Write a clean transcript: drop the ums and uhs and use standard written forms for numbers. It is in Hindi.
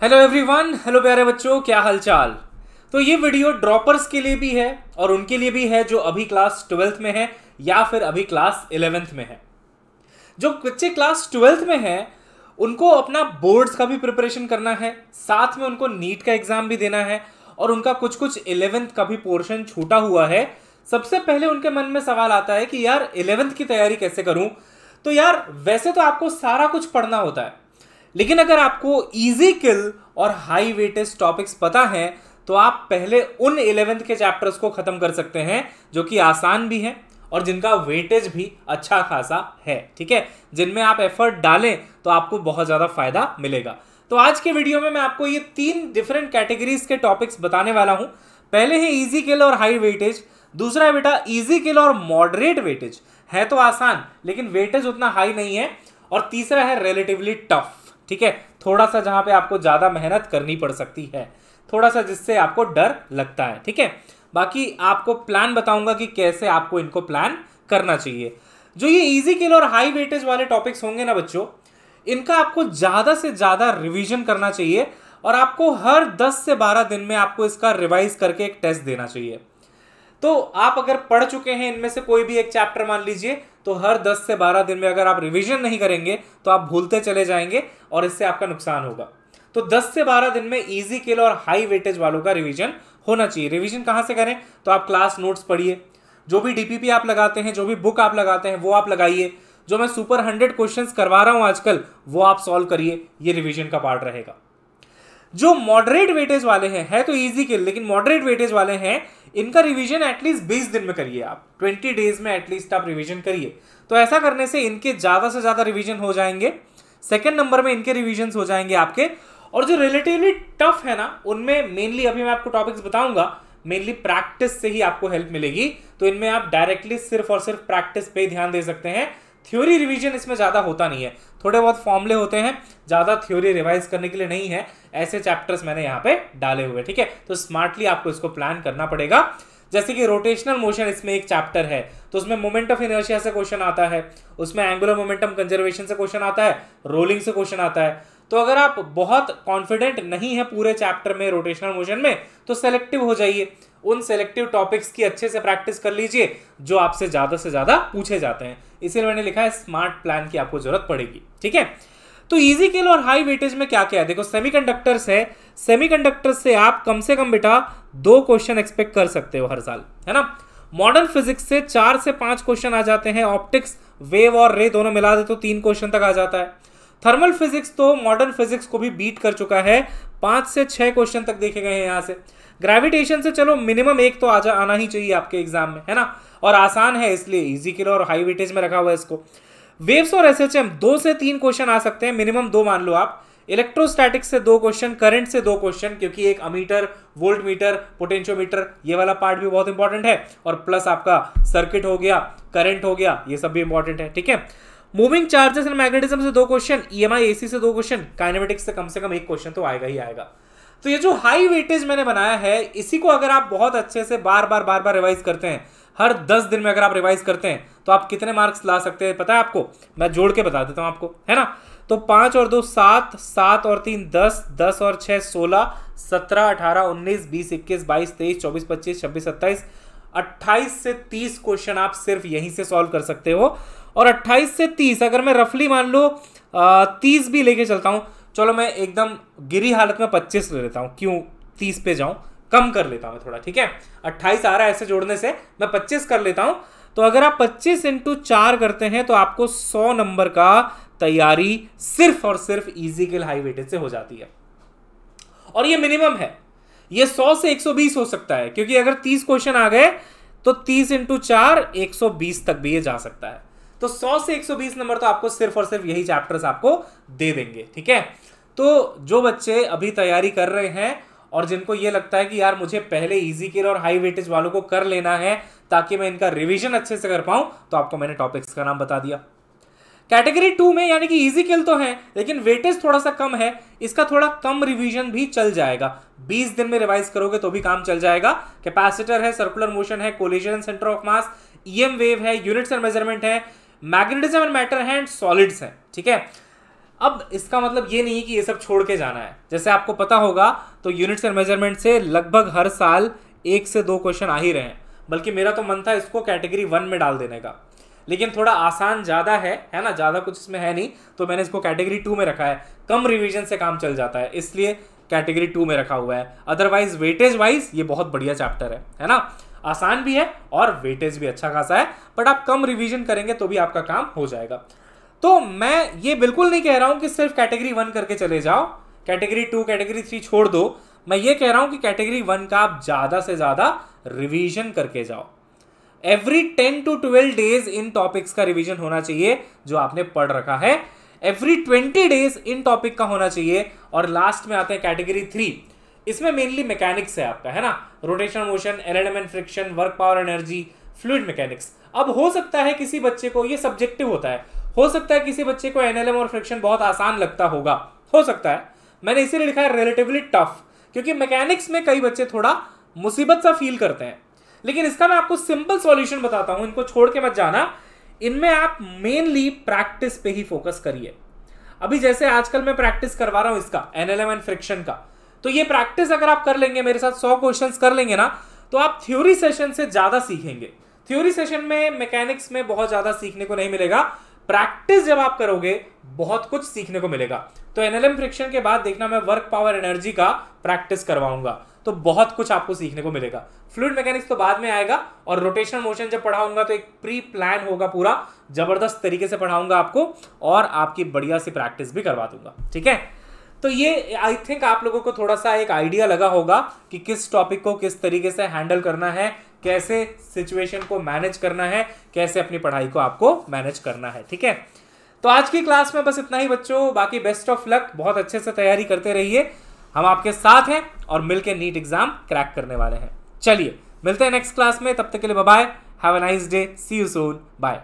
हेलो एवरीवन, हेलो प्यारे बच्चों, क्या हालचाल। तो ये वीडियो ड्रॉपर्स के लिए भी है और उनके लिए भी है जो अभी क्लास 12th में है या फिर अभी क्लास 11th में है। जो बच्चे क्लास 12th में हैं उनको अपना बोर्ड्स का भी प्रिपरेशन करना है, साथ में उनको नीट का एग्जाम भी देना है और उनका कुछ 11th का भी पोर्शन छूटा हुआ है। सबसे पहले उनके मन में सवाल आता है कि यार 11th की तैयारी कैसे करूं। तो यार वैसे तो आपको सारा कुछ पढ़ना होता है, लेकिन अगर आपको इजी किल और हाई वेटेज टॉपिक्स पता है तो आप पहले उन 11th के चैप्टर्स को खत्म कर सकते हैं जो कि आसान भी हैं और जिनका वेटेज भी अच्छा खासा है। ठीक है, जिनमें आप एफर्ट डालें तो आपको बहुत ज्यादा फायदा मिलेगा। तो आज के वीडियो में मैं आपको ये 3 डिफरेंट कैटेगरीज के टॉपिक्स बताने वाला हूं। पहले है इजी किल और हाई वेटेज, दूसरा है बेटा इजी किल और मॉडरेट वेटेज, है तो आसान लेकिन वेटेज उतना हाई नहीं है, और तीसरा है रिलेटिवली टफ। ठीक है, थोड़ा सा जहां पे आपको ज्यादा मेहनत करनी पड़ सकती है, थोड़ा सा जिससे आपको डर लगता है। ठीक है, बाकी आपको प्लान बताऊंगा कि कैसे आपको इनको प्लान करना चाहिए। जो ये इजी किल और हाई वेटेज वाले टॉपिक्स होंगे ना बच्चों, इनका आपको ज्यादा से ज्यादा रिवीजन करना चाहिए और आपको हर 10 से 12 दिन में आपको इसका रिवाइज करके एक टेस्ट देना चाहिए। तो आप अगर पढ़ चुके हैं इनमें से कोई भी एक चैप्टर मान लीजिए, तो हर 10 से 12 दिन में अगर आप रिवीजन नहीं करेंगे तो आप भूलते चले जाएंगे और इससे आपका नुकसान होगा। तो 10 से 12 दिन में इजी किल और हाई वेटेज वालों का रिवीजन होना चाहिए। रिवीजन कहां से करें? तो आप क्लास नोट्स पढ़िए, जो भी डीपीपी आप लगाते हैं, जो भी बुक आप लगाते हैं वो आप लगाइए, जो मैं सुपर 100 क्वेश्चंस करवा रहा हूं आजकल वो आप सॉल्व करिए। ये रिवीजन का पार्ट रहेगा। जो मॉडरेट वेटेज वाले हैं, है तो इजी किल लेकिन मॉडरेट वेटेज वाले हैं, इनका रिवीजन एटलीस्ट 20 दिन में करिए। आप 20 डेज में एटलीस्ट आप रिवीजन करिए। तो ऐसा करने से इनके ज्यादा से ज्यादा रिवीजन हो जाएंगे, सेकंड नंबर में इनके रिवीजन हो जाएंगे आपके। और जो रिलेटिवली टफ है ना, उनमें मेनली अभी मैं आपको टॉपिक्स बताऊंगा, मेनली प्रैक्टिस से ही आपको हेल्प मिलेगी। तो इनमें आप डायरेक्टली सिर्फ और सिर्फ प्रैक्टिस पे ध्यान दे सकते हैं। थ्योरी रिवीजन इसमें ज्यादा होता नहीं है, थोड़े बहुत फॉर्मूले होते हैं, ज्यादा थ्योरी रिवाइज करने के लिए नहीं है। ऐसे चैप्टर्स मैंने यहाँ पे डाले हुए। ठीक है, तो स्मार्टली आपको इसको प्लान करना पड़ेगा। जैसे कि रोटेशनल मोशन इसमें एक चैप्टर है, तो उसमें मोमेंट ऑफ इनर्शिया से क्वेश्चन आता है, उसमें एंगुलर मोमेंटम कंजर्वेशन से क्वेश्चन आता है, रोलिंग से क्वेश्चन आता है। तो अगर आप बहुत कॉन्फिडेंट नहीं है पूरे चैप्टर में रोटेशनल मोशन में, तो सेलेक्टिव हो जाइए, उन सेलेक्टिव टॉपिक्स की अच्छे से प्रैक्टिस कर लीजिए जो आपसे ज्यादा पूछे जाते हैं। इसीलिए मैंने लिखा है स्मार्ट प्लान की आपको जरूरत पड़ेगी। ठीक है, तो इजी किल और हाई वेटेज में क्या क्या है देखो। सेमीकंडक्टर्स है, सेमीकंडक्टर्स से आप कम से कम बेटा 2 क्वेश्चन एक्सपेक्ट कर सकते हो हर साल, है ना। मॉडर्न फिजिक्स से 4 से 5 क्वेश्चन आ जाते हैं। ऑप्टिक्स, वेव और रे दोनों मिला दे तो 3 क्वेश्चन तक आ जाता है। थर्मल फिजिक्स तो मॉडर्न फिजिक्स को भी बीट कर चुका है, 5 से 6 क्वेश्चन तक देखे गए हैं यहाँ से। ग्रेविटेशन से चलो मिनिमम 1 तो आना ही चाहिए आपके एग्जाम में, है ना, और आसान है इसलिए इजी किल और हाई वेटेज में रखा हुआ है इसको। वेव्स और एसएचएम 2 से 3 क्वेश्चन आ सकते हैं, मिनिमम 2 मान लो आप। इलेक्ट्रोस्टैटिक्स से 2 क्वेश्चन, करंट से 2 क्वेश्चन, क्योंकि एक अमीटर, वोल्ट मीटर, पोटेंशियोमीटर, ये वाला पार्ट भी बहुत इंपॉर्टेंट है। और प्लस आपका सर्किट हो गया, करंट हो गया, ये सब भी इंपॉर्टेंट है। ठीक है, मूविंग चार्जेस एंड मैग्नेटिज्म से 2 क्वेश्चन, ईएमआई एसी से 2 क्वेश्चन, काइनेमेटिक्स से कम 1 क्वेश्चन तो आएगा ही आएगा। तो ये जो हाई वेटेज मैंने बनाया है, इसी को अगर आप बहुत अच्छे से बार बार रिवाइज करते हैं, हर 10 दिन में अगर आप रिवाइज करते हैं, तो आप कितने मार्क्स ला सकते हैं पता है आपको? मैं जोड़ के बता देता हूं आपको, है ना। तो 5 और 2 7, 7 और 3 10, 10 और 6 16, 17 18 19 20 21 22 23 24 25 26 27 28 से 30 क्वेश्चन आप सिर्फ यहीं से सॉल्व कर सकते हो। और 28 से 30 अगर मैं रफली मान लो 30 भी लेके चलता हूं, चलो मैं एकदम गिरी हालत में 25 ले लेता हूं, क्यों 30 पे जाऊं, कम कर लेता हूं थोड़ा। ठीक है, 28 आ रहा है, ऐसे जोड़ने से मैं 25 कर लेता हूं। तो अगर आप 25 × 4 करते हैं तो आपको 100 नंबर का तैयारी सिर्फ और सिर्फ इजी किल हाई वेटेज से हो जाती है। और ये मिनिमम है, ये 100 से 120 हो सकता है, क्योंकि अगर 30 क्वेश्चन आ गए तो 30 × 4 120 तक भी ये जा सकता है। तो 100 से 120 नंबर तो आपको सिर्फ और सिर्फ यही चैप्टर्स आपको दे देंगे। ठीक है, तो जो बच्चे अभी तैयारी कर रहे हैं और जिनको ये लगता है कि यार मुझे पहले इजी किल और हाई वेटेज वालों को कर लेना है ताकि मैं इनका रिवीजन अच्छे से कर पाऊं, तो आपको मैंने टॉपिक्स का नाम बता दिया। कैटेगरी 2 में यानी कि इजी किल तो है लेकिन वेटेज थोड़ा सा कम है, इसका थोड़ा कम रिवीजन भी चल जाएगा। 20 दिन में रिवाइज करोगे तो भी काम चल जाएगा। कैपेसिटर है, सर्कुलर मोशन है, collision centre of mass, EM wave है, यूनिट्स एंड मेजरमेंट है, मैग्नेटिज्म एंड मैटर है, एंड सॉलिड्स है। ठीक है, अब इसका मतलब ये नहीं कि ये सब छोड़ के जाना है। जैसे आपको पता होगा तो यूनिट्स एंड मेजरमेंट से लगभग हर साल 1 से 2 क्वेश्चन आ ही रहे हैं, बल्कि मेरा तो मन था इसको कैटेगरी 1 में डाल देने का, लेकिन थोड़ा आसान ज़्यादा है ना, ज़्यादा कुछ इसमें है नहीं, तो मैंने इसको कैटेगरी 2 में रखा है। कम रिवीजन से काम चल जाता है, इसलिए कैटेगरी 2 में रखा हुआ है। अदरवाइज वेटेज वाइज ये बहुत बढ़िया चैप्टर है ना, आसान भी है और वेटेज भी अच्छा खासा है, बट आप कम रिवीजन करेंगे तो भी आपका काम हो जाएगा। तो मैं ये बिल्कुल नहीं कह रहा हूं कि सिर्फ कैटेगरी 1 करके चले जाओ, कैटेगरी 2 कैटेगरी 3 छोड़ दो। मैं ये कह रहा हूं कि कैटेगरी 1 का आप ज्यादा से ज्यादा रिवीजन करके जाओ। Every 10 to 12 days in topics का रिवीजन होना चाहिए जो आपने पढ़ रखा है। एवरी 20 डेज इन टॉपिक का होना चाहिए। और लास्ट में आते हैं कैटेगरी 3, इसमें मेनली मैकेनिक्स है आपका, है ना, rotation motion, LMN friction, work power energy, fluid mechanics. अब हो सकता है किसी बच्चे को, ये सब्जेक्टिव होता है, हो सकता है किसी बच्चे को एनएलएम और फ्रिक्शन बहुत आसान लगता होगा, हो सकता है। मैंने इसीलिए लिखा है रिलेटिवली टफ, क्योंकि मैकेनिक्स में कई बच्चे थोड़ा मुसीबत सा फील करते हैं। लेकिन इसका मैं आपको सिंपल सॉल्यूशन बताता हूं, इनको छोड़ के मत जाना। इनमें आप मेनली प्रैक्टिस पे ही फोकस करिए। अभी जैसे आजकल मैं प्रैक्टिस करवा रहा हूं इसका एनएलएम एंड फ्रिक्शन का, तो ये प्रैक्टिस अगर आप कर लेंगे, मेरे साथ 100 क्वेश्चंस कर लेंगे ना, तो आप थ्योरी सेशन से ज्यादा सीखेंगे। थ्योरी सेशन में मैकेनिक्स में बहुत ज्यादा सीखने को नहीं मिलेगा, प्रैक्टिस जब आप करोगे बहुत कुछ सीखने को मिलेगा। तो एनएलएम फ्रिक्शन के बाद देखना मैं वर्क पावर एनर्जी का प्रैक्टिस करवाऊंगा, तो बहुत कुछ आपको सीखने को मिलेगा। फ्लूइड मैकेनिक्स तो बाद में आएगा, और रोटेशनल मोशन जब पढ़ाऊंगा तो एक प्री प्लान होगा, पूरा जबरदस्त तरीके से पढ़ाऊंगा आपको, और आपकी बढ़िया सी प्रैक्टिस भी करवा दूंगा, ठीक है। तो ये आई थिंक आप लोगों को थोड़ा सा एक आइडिया लगा होगा कि किस टॉपिक को किस तरीके से हैंडल करना है, कैसे सिचुएशन को मैनेज करना है, कैसे अपनी पढ़ाई को आपको मैनेज करना है, ठीक है। तो आज की क्लास में बस इतना ही बच्चों, बाकी बेस्ट ऑफ लक, बहुत अच्छे से तैयारी करते रहिए, हम आपके साथ हैं और मिलकर नीट एग्जाम क्रैक करने वाले हैं। चलिए मिलते हैं नेक्स्ट क्लास में, तब तक के लिए bye bye, have a nice day, see you soon, bye.